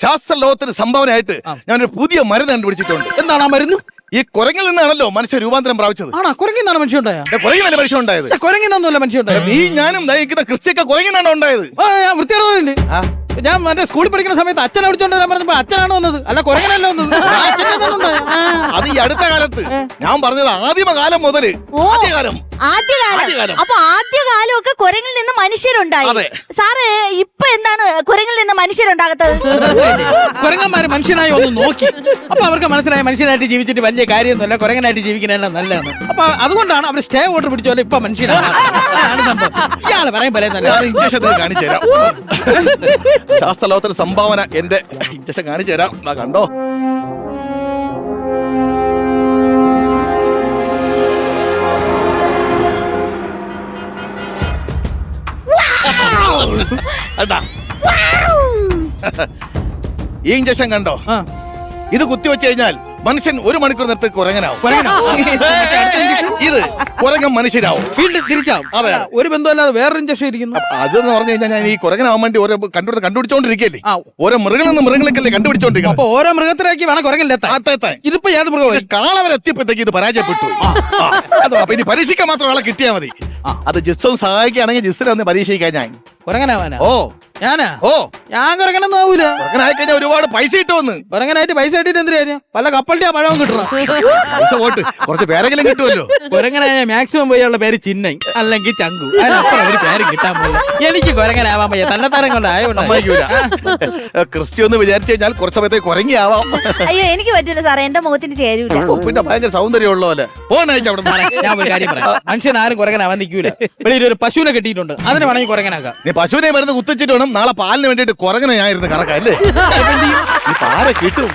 ശാസ്ത്ര ലോകത്തിന് സംഭാവനയായിട്ട് ഞാനൊരു പുതിയ മരുന്ന് കണ്ടുപിടിച്ചിട്ടുണ്ട്. എന്താണ് ആ മരുന്ന്? ഈ കുരങ്ങിൽ നിന്നാണല്ലോ മനുഷ്യ രൂപാന്തരം പ്രാപിച്ചത്. ആണോ? കുരങ്ങിന്നാണ് മനുഷ്യ ഉണ്ടായ? കുരങ്ങിനല്ല മനുഷ്യ ഉണ്ടായത്. കുരങ്ങിന്നൊന്നുമല്ല മനുഷ്യ ഉണ്ടായത്. നീ ഞാനും നയിക്കുന്ന ക്രിസ്ത്യക്കെ കുരങ്ങിനാണ് ഉണ്ടായത്. ഞാൻ വൃത്തിയോടെ ഞാൻ മറ്റേ സ്കൂളിൽ പഠിക്കുന്ന സമയത്ത് അച്ഛനെ വിളിച്ചോണ്ട് വരാൻ പറഞ്ഞപ്പോ അച്ഛനാണ് വന്നത്, അല്ല കുരങ്ങനല്ല വന്നത്. അത് ഈ അടുത്ത കാലത്ത് ഞാൻ പറഞ്ഞത് ആദിമകാലം മുതല്. ആദ്യകാലം. അപ്പൊ ആദ്യകാലം ഒക്കെ കുരങ്ങിൽ നിന്ന് മനുഷ്യരുണ്ടായി. സാറ് ഇപ്പൊ എന്താണ് കുരങ്ങിൽ നിന്ന് മനുഷ്യരുണ്ടാകത്തത്? കുരങ്ങന്മാര് മനുഷ്യനായി ഒന്ന് നോക്കി, അപ്പൊ അവർക്ക് മനസ്സിലായി മനുഷ്യനായിട്ട് ജീവിച്ചിട്ട് വലിയ കാര്യമൊന്നുമല്ല, കുരങ്ങനായിട്ട് ജീവിക്കുന്നതാണ് നല്ലതാണ്. അപ്പൊ അതുകൊണ്ടാണ് അവർ സ്റ്റേ ഓർഡർ പിടിച്ചോലെ ഇപ്പൊ മനുഷ്യനാണ്. ഇയാള് പറയും പോലെ ഇഞ്ചക്ഷൻ കാണിച്ചു തരാം. ശാസ്ത്ര ലോകത്തിന് സംഭാവന എന്റെ ഇഞ്ചക്ഷൻ കാണിച്ചു തരാം. കണ്ടോ? ഈ ഇഞ്ചക്ഷൻ കണ്ടോ? ഇത് കുത്തിവെച്ച് കഴിഞ്ഞാൽ മനുഷ്യൻ 1 മണിക്കൂർ നേരത്തെ കുരങ്ങനാവും. ഇത് കുരങ്ങൻ മനുഷ്യരാവും. വീണ്ടും തിരിച്ചാവും. അതെ, ഒരു ബന്ധമല്ലാതെ വേറൊരു ഇഞ്ചക്ഷൻ ഇരിക്കുന്നു. അതെന്ന് പറഞ്ഞു കഴിഞ്ഞാൽ ഞാൻ ഈ കുരങ്ങനാവാൻ വേണ്ടി ഓരോ കണ്ടുപിടിച്ചോണ്ടിരിക്കല്ലേ. ഓരോ മൃഗങ്ങളിൽ നിന്ന് മൃഗങ്ങളൊക്കെ കണ്ടുപിടിച്ചോണ്ടിരിക്കും. അപ്പൊ ഓരോ മൃഗത്തിലേക്ക് വേണം കുരങ്ങിലെത്താൻ. ഇതിപ്പോ ഏത് മൃഗം? കാളവരെത്തിയപ്പോഴത്തേക്ക് ഇത് പരാജയപ്പെട്ടു. അപ്പൊ ഇനി പരീക്ഷിക്കാൻ മാത്രം ആളെ കിട്ടിയാൽ മതി. അത് ജിസ് ഒന്ന് സഹായിക്കുകയാണെങ്കിൽ ജിസ്സിനെ ഒന്ന് പരീക്ഷിക്കാൻ ഞാൻ കുരങ്ങനാവാനാ. ഞാനാ ഞാൻ കുരങ്ങനൊന്നും ആവൂല. കുരങ്ങനായി കഴിഞ്ഞാൽ ഒരുപാട് പൈസ കിട്ടുമെന്ന്. കുരങ്ങനായിട്ട് പൈസ കിട്ടിയിട്ട് എന്തിനാ കാര്യം? പല കപ്പലിന്റെ പഴവും കിട്ടണം. പൈസ പോട്ട് കുറച്ച് പേരെങ്കിലും കിട്ടുമല്ലോ. കുരങ്ങനായ മാക്സിമം പോയുള്ള പേര് ചിന്നൈ അല്ലെങ്കിൽ ചങ്കു, അതിനപ്പുറം ഒരു പേര് കിട്ടാൻ പോലും. എനിക്ക് കുരങ്ങനാവാൻ പയ്യ തന്നെത്താരം കൊണ്ടായൂല. ക്രിസ്ത്യ എന്ന് വിചാരിച്ചു കഴിഞ്ഞാൽ കുറച്ച് സമയത്തേക്ക് കുരങ്ങിയാവാം. അയ്യോ എനിക്ക് പറ്റൂല സാറേ, എന്റെ മുഖത്തിന് ചേരൂല. പിന്നെ ഭയങ്കര സൗന്ദര്യമുള്ള പോലെ ഞാൻ ഒരു കാര്യം പറയാം, മനുഷ്യൻ ആരും കുരങ്ങനാവാൻ നിൽക്കൂല. വെളിയിൽ ഒരു പശുവിനെ കെട്ടിയിട്ടുണ്ട്, അതിന് വേണമെങ്കിൽ കുരങ്ങനാക്കാം. നീ പശുവിനെ മരുന്ന് കുത്തിച്ചിട്ട് വേണം നാളെ പാലിന് വേണ്ടിയിട്ട് കുരങ്ങനെ ഞാൻ ഇരുന്ന് കറക്കാം അല്ലേ? പാല കിട്ടും.